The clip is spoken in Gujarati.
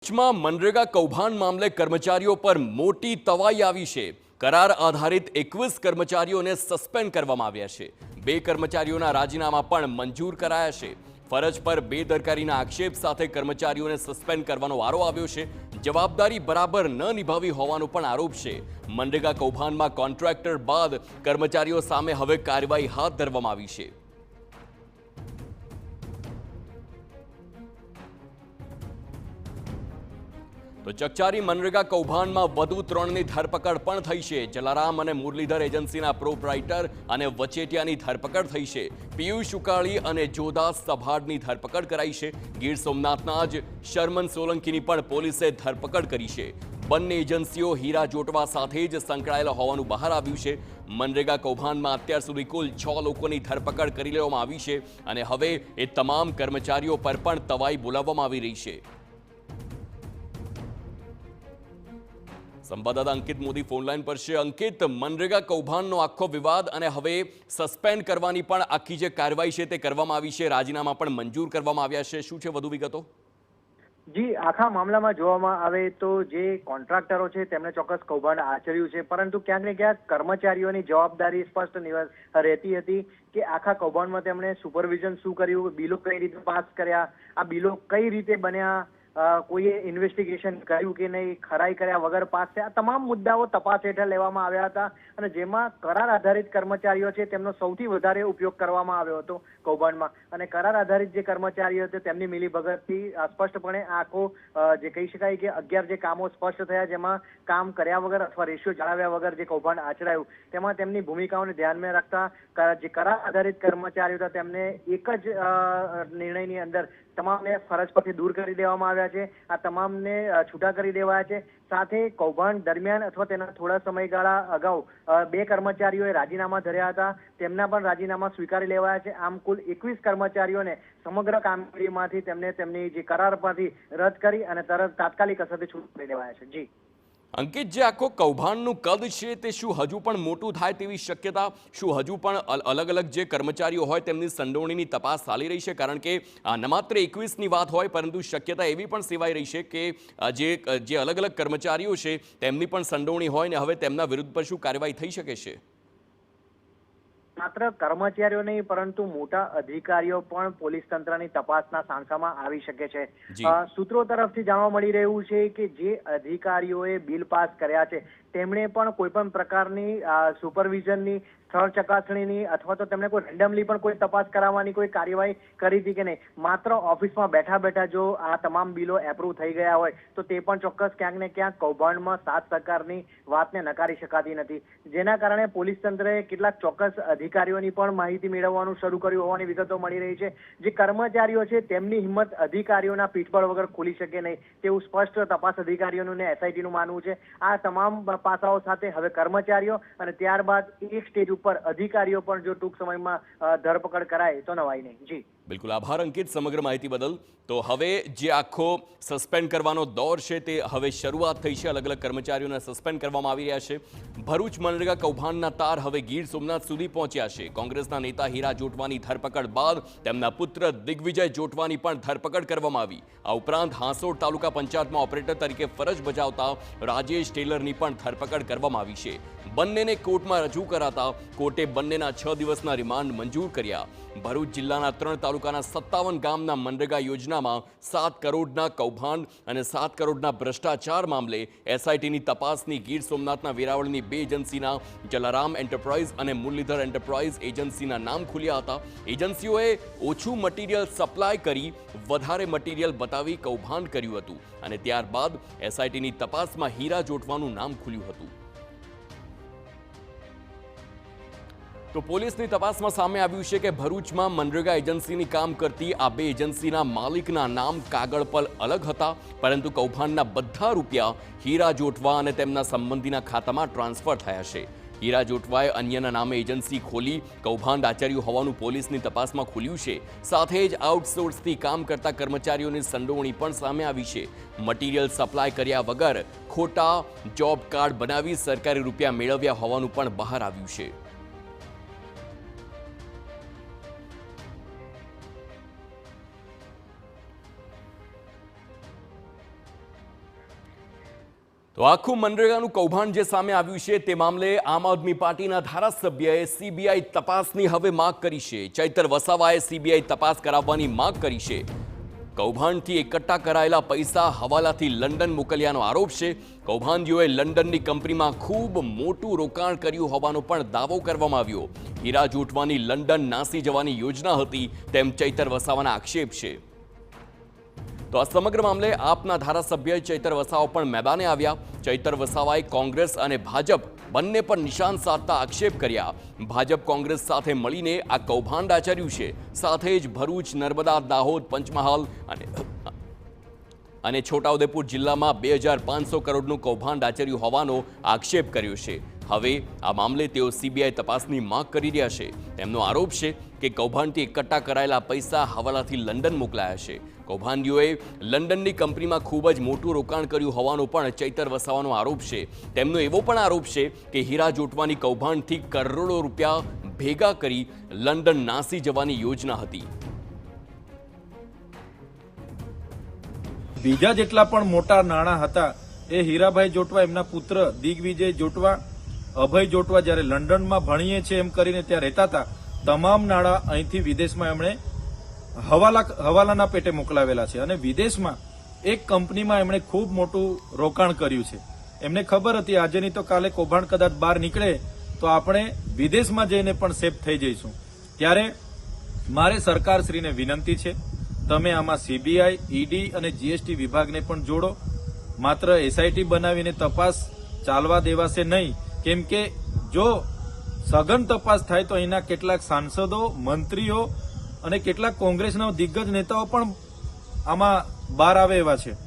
ભરૂચમાં મનરેગા કૌભાંડ મામલે કર્મચારીઓ પર મોટી તવાઈ આવી છે। કરાર આધારિત 21 કર્મચારીઓને સસ્પેન્ડ કરવામાં આવ્યા છે। 2 કર્મચારીઓના રાજીનામા પણ મંજૂર કરાયા છે। ફરજ પર બેદરકારીના આક્ષેપ સાથે કર્મચારીઓને સસ્પેન્ડ કરવાનો વારો આવ્યો છે। જવાબદારી બરાબર ન નિભાવી હોવાનો પણ આરોપ છે। મનરેગા કૌભાંડમાં કોન્ટ્રાક્ટર બાદ કર્મચારીઓ સામે હવે કાર્યવાહી હાથ ધરવામાં આવી છે। તો ચકચારી મનરેગા કૌભાંડમાં વધુ 3ની ધરપકડ પણ થઈ છે। જલારામ અને મુરલીધર એજન્સીના પ્રોપરાઇટર અને વચેટિયાની ધરપકડ થઈ છે। પિયુષ ઉકાળી અને જોદાસ સભાડની ધરપકડ કરાઈ છે। ગીર સોમનાથના જ શર્મન સોલંકીની પણ પોલીસે ધરપકડ કરી છે। બંને એજન્સીઓ હીરા જોટવા સાથે જ સંકળાયેલા હોવાનું બહાર આવ્યું છે। મનરેગા કૌભાંડમાં અત્યાર સુધી કુલ 6 લોકોની ધરપકડ કરી લેવામાં આવી છે અને હવે એ તમામ કર્મચારીઓ પર પણ તવાઈ બોલાવવામાં આવી રહી છે। સંવાદદાતા અંકિત મોદી ફોનલાઈન પર છે। અંકિત, મનરેગા કૌભાંડનો આખો વિવાદ અને હવે સસ્પેન્ડ કરવાની પણ આખી જે કાર્યવાહી છે તે કરવામાં આવી છે। રાજીનામા પણ મંજૂર કરવામાં આવ્યા છે। શું છે વધુ વિગતો? જી, આખા મામલામાં જોવામાં આવે તો જે કોન્ટ્રાક્ટરો છે તેમણે ચોક્કસ કૌભાંડ આચર્યું છે, પરંતુ ક્યાંક ને ક્યાંક કર્મચારીઓની જવાબદારી સ્પષ્ટ રહેતી હતી કે આખા કૌભાંડમાં તેમણે સુપરવિઝન શું કર્યું, બિલો કઈ રીતે પાસ કર્યા, આ બિલો કઈ રીતે બન્યા, કોઈએ ઇન્વેસ્ટિગેશન કર્યું કે નહીં, ખરાઈ કર્યા વગર પાસ થયા, તમામ મુદ્દાઓ તપાસ હેઠળ લેવામાં આવ્યા હતા અને જેમાં કરાર આધારિત કર્મચારીઓ છે તેમનો સૌથી વધારે ઉપયોગ કરવામાં આવ્યો હતો કૌભાંડમાં। અને કરાર આધારિત જે કર્મચારીઓ છે તેમની મિલીભગતથી સ્પષ્ટપણે આખો જે કહી શકાય કે 11 જે કામો સ્પષ્ટ થયા, જેમાં કામ કર્યા વગર અથવા રેશિયો જાળવ્યા વગર જે કૌભાંડ આચરાયું તેમાં તેમની ભૂમિકાઓને ધ્યાનમાં રાખતા જે કરાર આધારિત કર્મચારીઓ હતા તેમને એક જ નિર્ણયની અંદર તમામને ફરજ પરથી દૂર કરી દેવામાં આવ્યા છે। આ તમામને છૂટા કરી દેવાયા છે। સાથે કૌભાંડ દરમિયાન અથવા તેના થોડા સમયગાળા અગાઉ 2 કર્મચારીઓએ રાજીનામા ધર્યા હતા, તેમના પણ રાજીનામા સ્વીકારી લેવાયા છે। આમ કુલ 21 કર્મચારીઓને સમગ્ર કામગીરીમાંથી તેમને તેમની જે કરાર પરથી રદ કરી અને તરત તાત્કાલિક અસરથી છૂટા કરી દેવાયા છે। જી અંકિત, જે આખો કૌભાંડનું કદ છે તે શું હજુ પણ મોટું થાય તેવી શક્યતા, શું હજુ પણ અલગ અલગ જે કર્મચારીઓ હોય તેમની સંડોવણીની તપાસ ચાલી રહી છે? કારણ કે ન માત્ર 21ની વાત હોય પરંતુ શક્યતા એવી પણ સેવાઈ રહી છે કે જે અલગ અલગ કર્મચારીઓ છે તેમની પણ સંડોવણી હોય ને હવે તેમના વિરુદ્ધ પર શું કાર્યવાહી થઈ શકે છે? માત્ર કર્મચારીઓ નહીં પરંતુ મોટા અધિકારીઓ પણ પોલીસ તંત્રની તપાસના સાંસામાં આવી શકે છે। સૂત્રો તરફથી જાણવા મળી રહ્યું છે કે જે અધિકારીઓએ બિલ પાસ કર્યા છે તેમણે પણ કોઈ પણ પ્રકારની સુપરવિઝનની, સ્થળ ચકાસણીની અથવા તો તેમણે કોઈ રેન્ડમલી પણ કોઈ તપાસ કરાવવાની કોઈ કાર્યવાહી કરી હતી કે નહીં। માત્ર ઓફિસમાં બેઠા બેઠા જો આ તમામ બિલો એપ્રુવ થઈ ગયા હોય તો તે પણ ચોક્કસ ક્યાંક ને ક્યાંક કૌભાંડમાં સાથ સહકારની વાતને નકારી શકાતી નથી, જેના કારણે પોલીસ તંત્રએ કેટલાક ચોક્કસ અધિકારીઓની પણ માહિતી મેળવવાનું શરૂ કર્યું હોવાની વિગતો મળી રહી છે। જે કર્મચારીઓ છે તેમની હિંમત અધિકારીઓના પીઠબળ વગર ખુલી શકે નહીં તેવું સ્પષ્ટ તપાસ અધિકારીઓનું ને એસઆઈટીનું માનવું છે। આ તમામ પાસાઓ સાથે હવે કર્મચારીઓ અને ત્યારબાદ એક સ્ટેજ ઉપર અધિકારીઓ પણ જો ટૂંક સમયમાં ધરપકડ કરાય તો નવાઈ નહીં। જી બિલકુલ, આભાર અંકિત સમગ્ર માહિતી બદલ। તો હવે જે આખો સસ્પેન્ડ કરવાનો દોર છે તે હવે શરૂઆત થઈ છે। અલગ અલગ કર્મચારીઓને સસ્પેન્ડ કરવામાં આવી રહ્યા છે। ભરૂચ મનરેગા કૌભાંડના તાર હવે ગીર સોમનાથ સુધી પહોંચ્યા છે। કોંગ્રેસના નેતા હીરા જોટવાની ધરપકડ બાદ તેમના પુત્ર દિગ્વિજય જોટવાની પણ ધરપકડ કરવામાં આવી। આ ઉપરાંત હાંસોડ તાલુકા પંચાયતમાં ઓપરેટર તરીકે ફરજ બજાવતા રાજેશ ટેલરની પણ ધરપકડ કરવામાં આવી છે। બંનેને કોર્ટમાં રજૂ કરાતા કોર્ટે બંનેના 6 દિવસના રિમાન્ડ મંજૂર કર્યા। ભરૂચ જિલ્લાના 3 તાલુકાના 57 ગામના મનરેગા યોજનામાં 7 કરોડના કૌભાંડ અને 7 કરોડના ભ્રષ્ટાચાર મામલે એસઆઈટીની તપાસની ગીર સોમનાથના વેરાવળની 2 એજન્સીના જલારામ એન્ટરપ્રાઇઝ અને મુરલીધર એન્ટરપ્રાઇઝ એજન્સીના નામ ખુલ્યા હતા। એજન્સીઓએ ઓછું મટીરિયલ સપ્લાય કરી વધારે મટીરિયલ બતાવી કૌભાંડ કર્યું હતું અને ત્યારબાદ એસઆઈટીની તપાસમાં હીરા જોટવાનું નામ ખુલ્યું હતું। તો પોલીસની તપાસમાં સામે આવ્યું છે કે ભરૂચમાં મનરેગા એજન્સીની કામ કરતી આ 2 એજન્સીના માલિકના નામ કાગળ પર અલગ હતા, પરંતુ કૌભાંડના બધા રૂપિયા હીરા જોટવા અને તેમના સંબંધીના ખાતામાં ટ્રાન્સફર થયા છે। હીરા જોટવાએ અન્યના નામે એજન્સી ખોલી કૌભાંડ આચર્યું હોવાનું પોલીસની તપાસમાં ખુલ્યું છે। સાથે જ આઉટસોર્સથી કામ કરતા કર્મચારીઓની સંડોવણી પણ સામે આવી છે। મટીરિયલ સપ્લાય કર્યા વગર ખોટા જોબ કાર્ડ બનાવી સરકારી રૂપિયા મેળવ્યા હોવાનું પણ બહાર આવ્યું છે। તો આખું મનરેગાનું કૌભાંડ જે સામે આવ્યું છે તે મામલે આમ આદમી પાર્ટીના ધારાસભ્યએ સીબીઆઈ તપાસની હવે માંગ કરી છે. ચૈતર વસાવાએ સીબીઆઈ તપાસ કરાવવાની માંગ કરી છે. કૌભાંડથી એકઠા કરાયેલા પૈસા હવાલાથી લંડન મોકલ્યાનો આરોપ છે. કૌભાંડીઓએ લંડનની કંપનીમાં ખૂબ મોટું રોકાણ કર્યું હોવાનો પણ દાવો કરવામાં આવ્યો. હીરા જૂટવાની લંડન નાસી જવાની યોજના હતી તેમ ચૈતર વસાવાના આક્ષેપ છે. તો આ સમગ્ર મામલે આપના ધારાસભ્ય ચૈતર વસાવા પણ મેદાને આવ્યા. ચૈતર વસાવાએ કોંગ્રેસ અને ભાજપ બંને પર નિશાન સાધતા આક્ષેપ કર્યા. ભાજપ કોંગ્રેસ સાથે મળીને આ કૌભાંડ આચર્યું છે. સાથે જ ભરૂચ, નર્મદા, દાહોદ, પંચમહાલ અને છોટાઉદેપુર જિલ્લામાં 2500 કરોડનું કૌભાંડ આચર્યું હોવાનો આક્ષેપ કર્યો છે. હવે આ મામલે તેઓ સીબીઆઈ તપાસની માંગ કરી રહ્યા છે. તેમનો આરોપ છે કે કૌભાંડથી એકઠા કરાયેલા પૈસા હવાલાથી લંડન મોકલાયા છે. કૌભાંડીઓએ લંડનની કંપનીમાં ખૂબ જ મોટું રોકાણ કર્યું હોવાનો પણ ચૈતર વસાવાનો આરોપ છે. તેમનો એવો પણ આરોપ છે કે હીરા જોટવાની કૌભાંડથી કરોડો રૂપિયા ભેગા કરી લંડન નાસી જવાની યોજના હતી. બીજા જેટલા પણ મોટા નાણાં હતા એ હીરાભાઈ જોટવા, એમના પુત્ર દિગ્વિજય જોટવા, અભય જોટવા જ્યારે લંડનમાં ભણીએ છે એમ કરીને ત્યાં રહેતા હતા, તમામ નાણાં અહીંથી વિદેશમાં એમણે હવાલાના પેટે મોકલાવેલા છે. અને વિદેશમાં એક કંપનીમાં એમણે ખૂબ મોટું રોકાણ કર્યું છે. એમને ખબર હતી આજે નહીં તો કાલે કૌભાંડ કદાચ બહાર નીકળે તો આપણે વિદેશમાં જઈને પણ સેફ થઈ જઈશું. ત્યારે મારે સરકારશ્રીને વિનંતી છે, તમે આમાં સીબીઆઈ, ઈડી અને જીએસટી વિભાગને પણ જોડો. માત્ર એસઆઈટી બનાવીને તપાસ ચાલવા દેવાશે નહીં, કેમ કે જો સઘન તપાસ થાય તો અહીંના કેટલાક સાંસદો, મંત્રીઓ અને કેટલાક કોંગ્રેસના દિગ્ગજ નેતાઓ પણ આમાં બહાર આવે એવા છે.